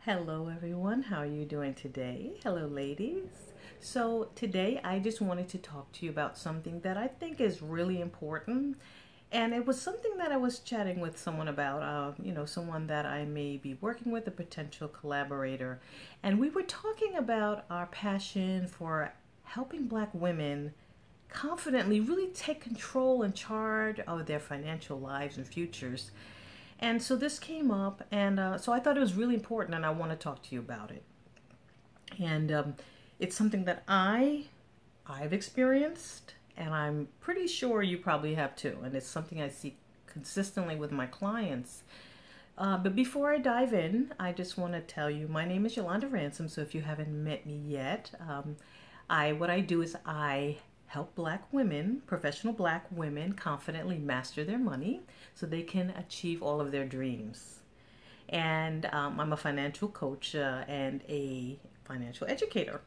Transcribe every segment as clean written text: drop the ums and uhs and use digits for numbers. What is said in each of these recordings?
Hello everyone, how are you doing today? Hello ladies. So today I just wanted to talk to you about something that I think is really important, and it was something that I was chatting with someone about, someone that I may be working with, a potential collaborator, and we were talking about our passion for helping Black women confidently really take control and charge of their financial lives and futures. And so this came up, and so I thought it was really important, and I want to talk to you about it. And it's something that I've experienced, and I'm pretty sure you probably have too. And it's something I see consistently with my clients. But before I dive in, I just want to tell you my name is Yolanda Ransom. So if you haven't met me yet, what I do is I help Black women, professional Black women, confidently master their money so they can achieve all of their dreams. And I'm a financial coach and a financial educator.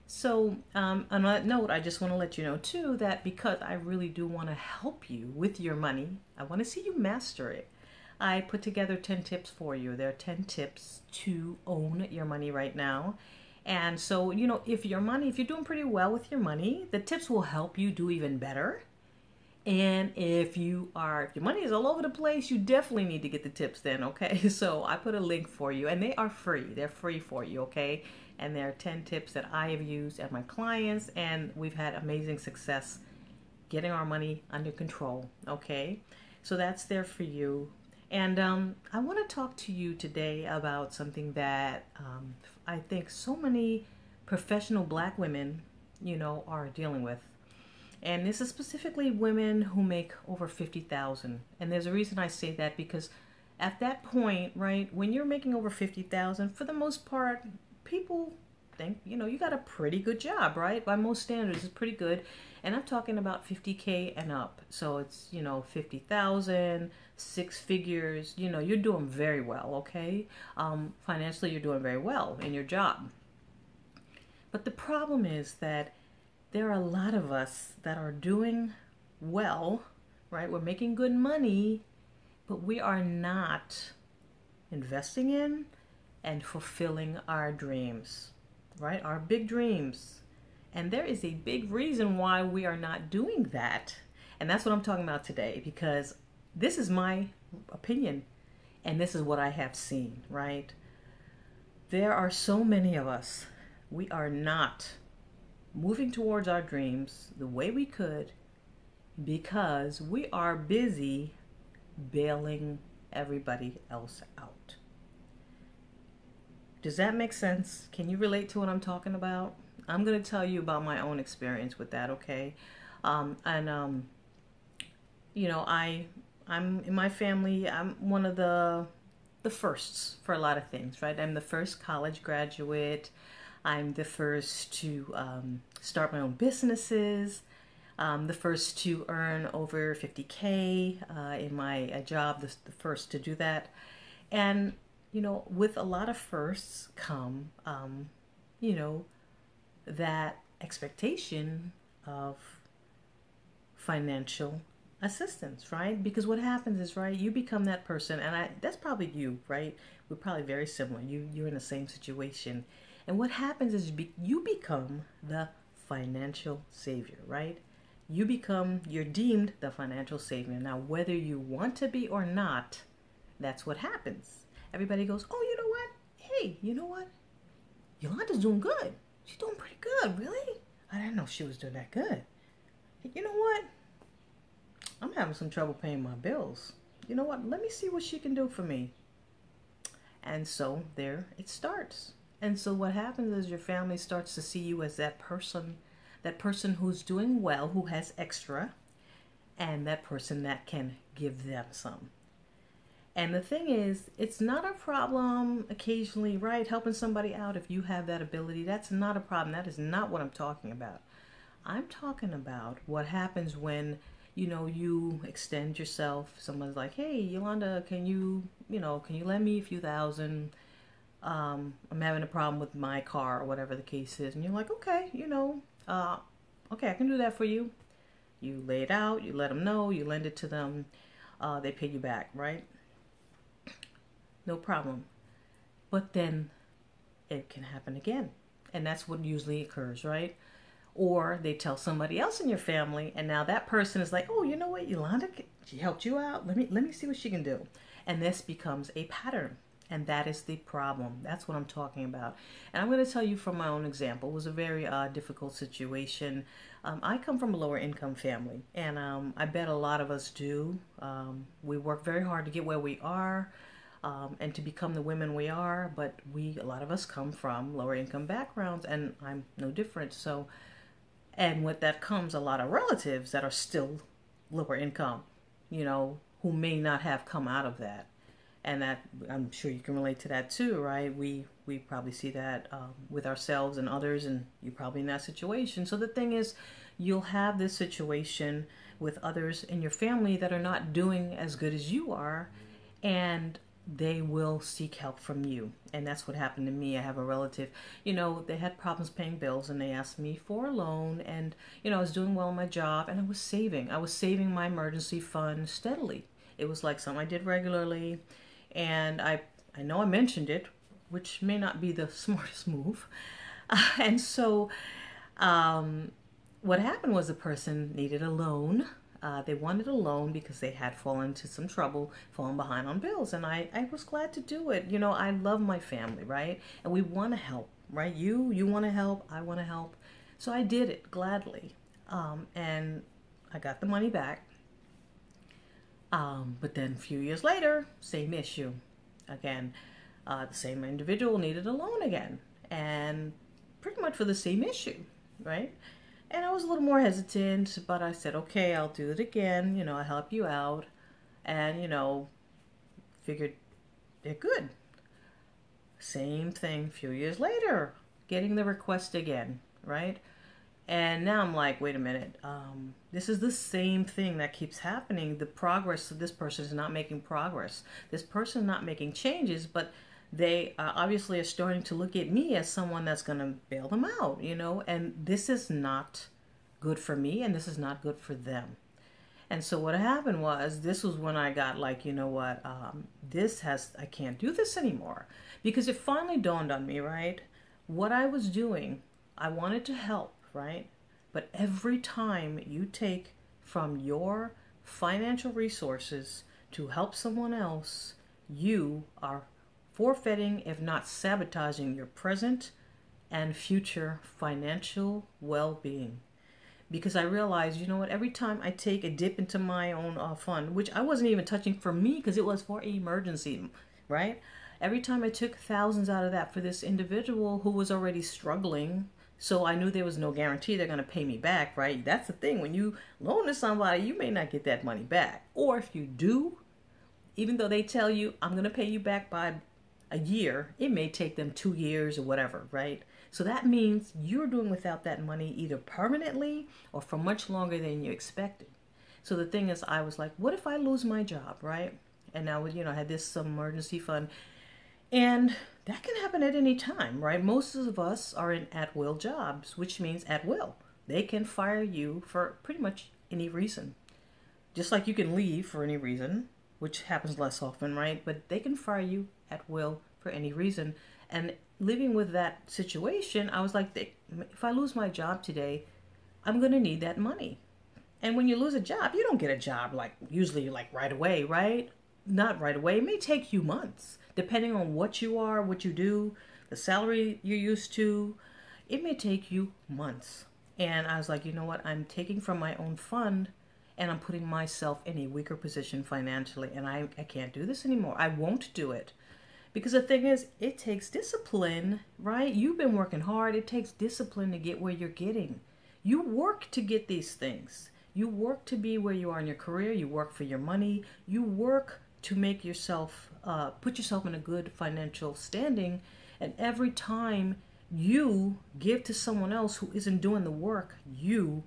So on that note, I just want to let you know too that because I really do want to help you with your money, I want to see you master it. I put together 10 tips for you. There are 10 tips to own your money right now. And so, if you're doing pretty well with your money, the tips will help you do even better. And if your money is all over the place, you definitely need to get the tips then, okay? So I put a link for you, and they are free. They're free for you, okay? And there are 10 tips that I have used at my clients, and we've had amazing success getting our money under control, okay? So that's there for you. And I want to talk to you today about something that I think so many professional Black women, are dealing with. And this is specifically women who make over 50,000. And there's a reason I say that because at that point, right, when you're making over 50,000, for the most part, people think, you got a pretty good job, right? By most standards, it's pretty good. And I'm talking about 50K and up. So it's, 50,000, six figures, you're doing very well, okay? Financially, you're doing very well in your job. But the problem is that there are a lot of us that are doing well, right? We're making good money, but we are not investing in and fulfilling our dreams, right? Our big dreams. And there is a big reason why we are not doing that. And that's what I'm talking about today, because this is my opinion and this is what I have seen, right? There are so many of us, we are not moving towards our dreams the way we could because we are busy bailing everybody else out. Does that make sense? Can you relate to what I'm talking about? I'm going to tell you about my own experience with that, okay? I'm in my family, I'm one of the firsts for a lot of things, right? I'm the first college graduate. I'm the first to start my own businesses. The first to earn over 50K in my job, the first to do that. And, with a lot of firsts come, that expectation of financial assistance, right? Because what happens is, right, you become that person, and that's probably you, right? We're probably very similar. You're in the same situation. And what happens is you become the financial savior, right? You're deemed the financial savior. Now, whether you want to be or not, that's what happens. Everybody goes, oh, you know what? Hey, you know what? Yolanda's doing good. She's doing pretty good, really? I didn't know she was doing that good. You know what? I'm having some trouble paying my bills. You know what? Let me see what she can do for me. And so there it starts. And so what happens is your family starts to see you as that person who's doing well, who has extra, and that person that can give them some. And the thing is, it's not a problem occasionally, right? Helping somebody out if you have that ability, that's not a problem. That is not what I'm talking about. I'm talking about what happens when, you extend yourself. Someone's like, hey, Yolanda, can you lend me a few thousand? I'm having a problem with my car or whatever the case is. And you're like, okay, okay, I can do that for you. You lay it out, you let them know, you lend it to them, they pay you back, right? No problem. but then it can happen again. And that's what usually occurs, right? Or they tell somebody else in your family, and now that person is like, oh, you know what, Yolanda, she helped you out. Let me see what she can do. And this becomes a pattern. And that is the problem. That's what I'm talking about. And I'm going to tell you from my own example. It was a very difficult situation. I come from a lower income family, and I bet a lot of us do. We work very hard to get where we are and to become the women we are, but a lot of us come from lower income backgrounds, and I'm no different. So, and with that comes a lot of relatives that are still lower income, who may not have come out of that. And that, I'm sure you can relate to that too, right? We probably see that with ourselves and others, and you're probably in that situation. So the thing is, you'll have this situation with others in your family that are not doing as good as you are, and they will seek help from you. And that's what happened to me. I have a relative, they had problems paying bills, and they asked me for a loan, and, I was doing well in my job, and I was saving my emergency fund steadily. It was like something I did regularly. And I know I mentioned it, which may not be the smartest move. And so what happened was the person needed a loan. They wanted a loan because they had fallen into some trouble, fallen behind on bills. And I was glad to do it. I love my family, right? And we want to help, right? You want to help, I want to help. So I did it gladly. And I got the money back. But then a few years later, same issue. Again, the same individual needed a loan again, and pretty much for the same issue, right? And I was a little more hesitant, but I said, okay, I'll do it again. I'll help you out. And, figured they're good. Same thing a few years later, getting the request again, right? And now I'm like, wait a minute, this is the same thing that keeps happening. The progress of this person is not making progress. This person is not making changes, but they obviously are starting to look at me as someone that's going to bail them out, and this is not good for me, and this is not good for them. And so what happened was, this was when I got like, you know what, I can't do this anymore, because it finally dawned on me, right? What I was doing, I wanted to help, right? But every time you take from your financial resources to help someone else, you are forfeiting, if not sabotaging, your present and future financial well-being. Because I realized, you know what, every time I take a dip into my own fund, which I wasn't even touching for me because it was for emergency, right? Every time I took thousands out of that for this individual who was already struggling, so I knew there was no guarantee they're going to pay me back, right? That's the thing. When you loan to somebody, you may not get that money back. Or if you do, even though they tell you, I'm going to pay you back by a year, it may take them 2 years or whatever, right? So that means you're doing without that money either permanently or for much longer than you expected. So the thing is, I was like, what if I lose my job, right? And now, I had this emergency fund. And that can happen at any time, right? Most of us are in at-will jobs, which means at will. They can fire you for pretty much any reason. Just like you can leave for any reason, which happens less often, right? But they can fire you at will for any reason. And living with that situation, I was like, if I lose my job today, I'm going to need that money. And when you lose a job, you don't get a job usually right away, right? Not right away. It may take you months, depending on what you are, what you do, the salary you're used to. It may take you months. And I was like, you know what? I'm taking from my own fund, and I'm putting myself in a weaker position financially, and I can't do this anymore. I won't do it. Because the thing is, it takes discipline, right? You've been working hard. It takes discipline to get where you're getting. You work to get these things. You work to be where you are in your career. You work for your money. You work to make yourself, put yourself in a good financial standing. And every time you give to someone else who isn't doing the work, you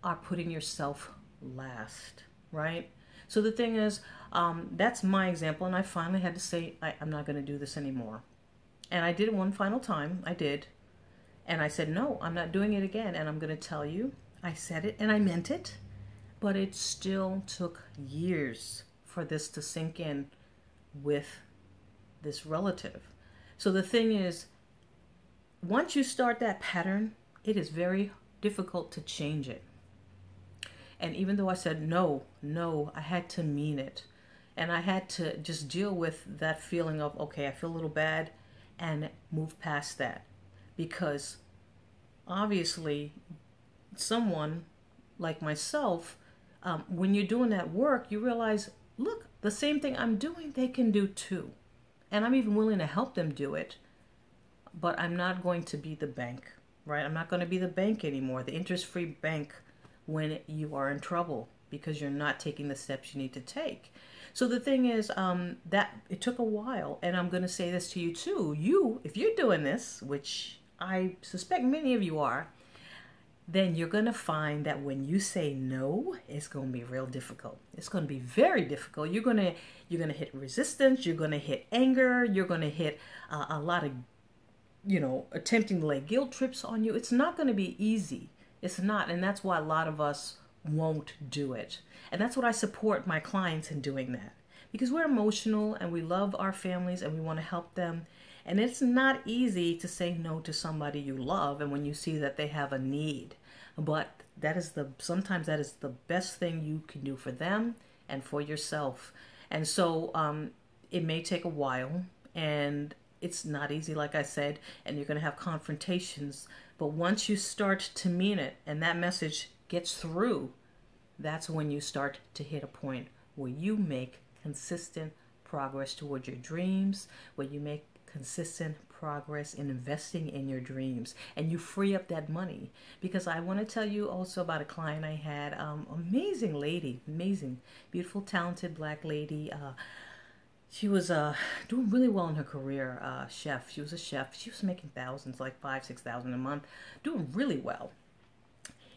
are putting yourself last, right? So the thing is, that's my example, and I finally had to say, I'm not going to do this anymore. And I did it one final time. I did. And I said, no, I'm not doing it again. And I'm going to tell you, I said it and I meant it, but it still took years for this to sink in with this relative. So the thing is, once you start that pattern, it is very difficult to change it. And even though I said no, no, I had to mean it. And I had to just deal with that feeling of, okay, I feel a little bad, and move past that. Because obviously, someone like myself, when you're doing that work, you realize, look, the same thing I'm doing, they can do too. And I'm even willing to help them do it. But I'm not going to be the bank, right? I'm not going to be the bank anymore, the interest-free bank, when you are in trouble because you're not taking the steps you need to take. So the thing is, that it took a while, and I'm going to say this to you too. You, if you're doing this, which I suspect many of you are, then you're going to find that when you say no, it's going to be real difficult. It's going to be very difficult. You're going to hit resistance. You're going to hit anger. You're going to hit a lot of, attempting to lay guilt trips on you. It's not going to be easy. It's not. And that's why a lot of us won't do it. And that's what I support my clients in doing that. Because we're emotional and we love our families and we want to help them. And it's not easy to say no to somebody you love and when you see that they have a need. But sometimes that is the best thing you can do for them and for yourself. And so it may take a while, and it's not easy, like I said, and you're going to have confrontations. But once you start to mean it and that message gets through, that's when you start to hit a point where you make consistent progress towards your dreams, where you make consistent progress in investing in your dreams, and you free up that money. Because I want to tell you also about a client I had, amazing lady, amazing, beautiful, talented black lady. She was doing really well in her career, chef. She was a chef. She was making thousands, like $5,000-6,000 a month, doing really well.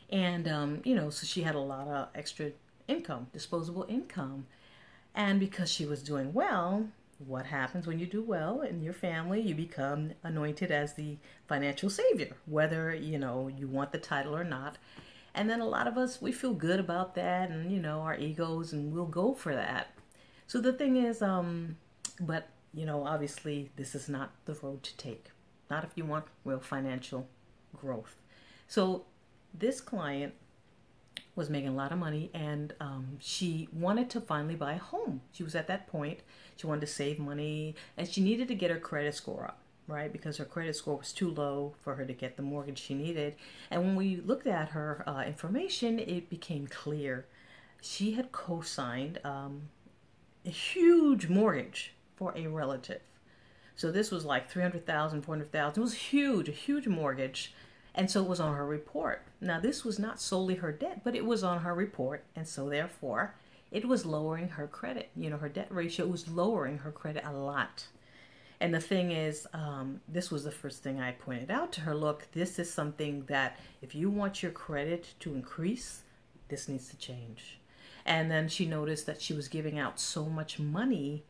And, so she had a lot of extra income, disposable income. And because she was doing well, what happens when you do well in your family? You become anointed as the financial savior, whether, you want the title or not. And then a lot of us, we feel good about that and, our egos, and we'll go for that. So the thing is, but, obviously this is not the road to take. Not if you want real financial growth. So this client was making a lot of money, and she wanted to finally buy a home. She was at that point. She wanted to save money, and she needed to get her credit score up, right? Because her credit score was too low for her to get the mortgage she needed. And when we looked at her information, it became clear. She had co-signed a huge mortgage for a relative. So this was like $300,000, $400,000. It was huge, a huge mortgage. And so it was on her report. Now, this was not solely her debt, but it was on her report. And so therefore, it was lowering her credit. Her debt ratio was lowering her credit a lot. And the thing is, this was the first thing I pointed out to her. Look, this is something that if you want your credit to increase, this needs to change. And then she noticed that she was giving out so much money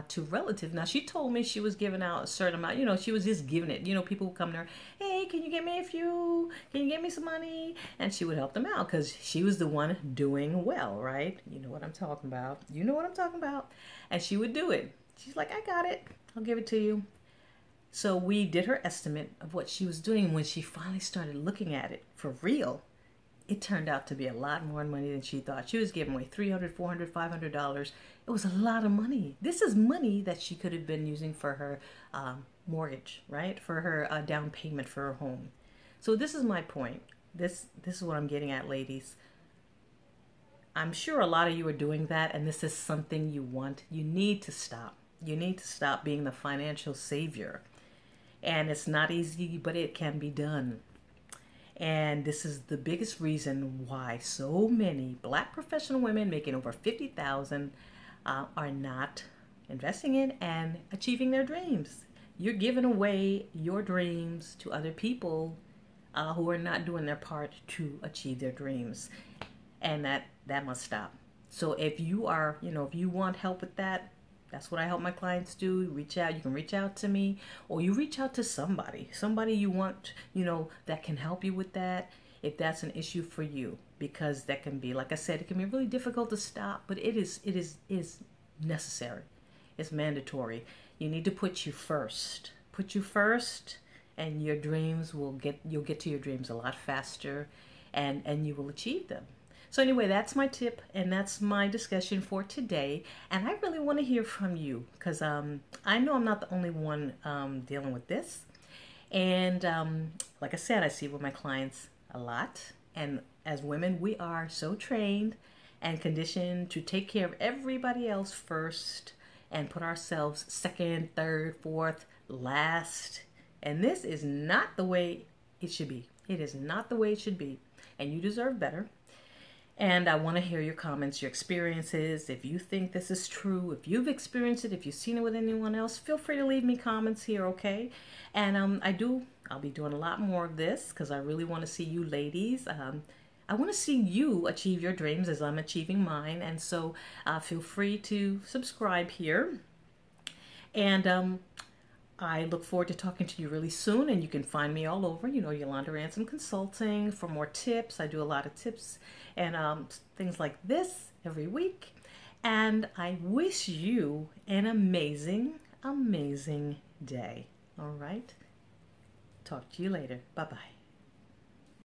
to relatives. Now, she told me she was giving out a certain amount. She was just giving it. People would come to her, hey, can you get me a few? Can you get me some money? And she would help them out because she was the one doing well, right? You know what I'm talking about. You know what I'm talking about. And she would do it. She's like, I got it. I'll give it to you. So we did her estimate of what she was doing. When she finally started looking at it for real, it turned out to be a lot more money than she thought. She was giving away $300, $400, $500. It was a lot of money. This is money that she could have been using for her mortgage, right? For her down payment for her home. So this is my point. This is what I'm getting at, ladies. I'm sure a lot of you are doing that, and this is something you want. You need to stop. You need to stop being the financial savior. And it's not easy, but it can be done. And this is the biggest reason why so many black professional women making over $50,000 are not investing in and achieving their dreams. You're giving away your dreams to other people who are not doing their part to achieve their dreams. And that must stop. So if you are, if you want help with that, that's what I help my clients do. Reach out. You can reach out to me, or you reach out to somebody you want, that can help you with that, if that's an issue for you, because that can be, like I said, it can be really difficult to stop, but it is necessary. It's mandatory. You need to put you first. put you first, and your dreams you'll get to your dreams a lot faster, and you will achieve them. So anyway, that's my tip, and that's my discussion for today. And I really want to hear from you, because I know I'm not the only one dealing with this. And like I said, I see with my clients a lot. And as women, we are so trained and conditioned to take care of everybody else first and put ourselves second, third, fourth, last. And this is not the way it should be. It is not the way it should be. And you deserve better. And I want to hear your comments, your experiences. If you think this is true, if you've experienced it, if you've seen it with anyone else, feel free to leave me comments here, okay? And I'll be doing a lot more of this because I really want to see you ladies. I want to see you achieve your dreams as I'm achieving mine. And so feel free to subscribe here. And I look forward to talking to you really soon, and you can find me all over, Yolanda Ransom Consulting, for more tips. I do a lot of tips and things like this every week. And I wish you an amazing, amazing day. All right? Talk to you later. Bye-bye.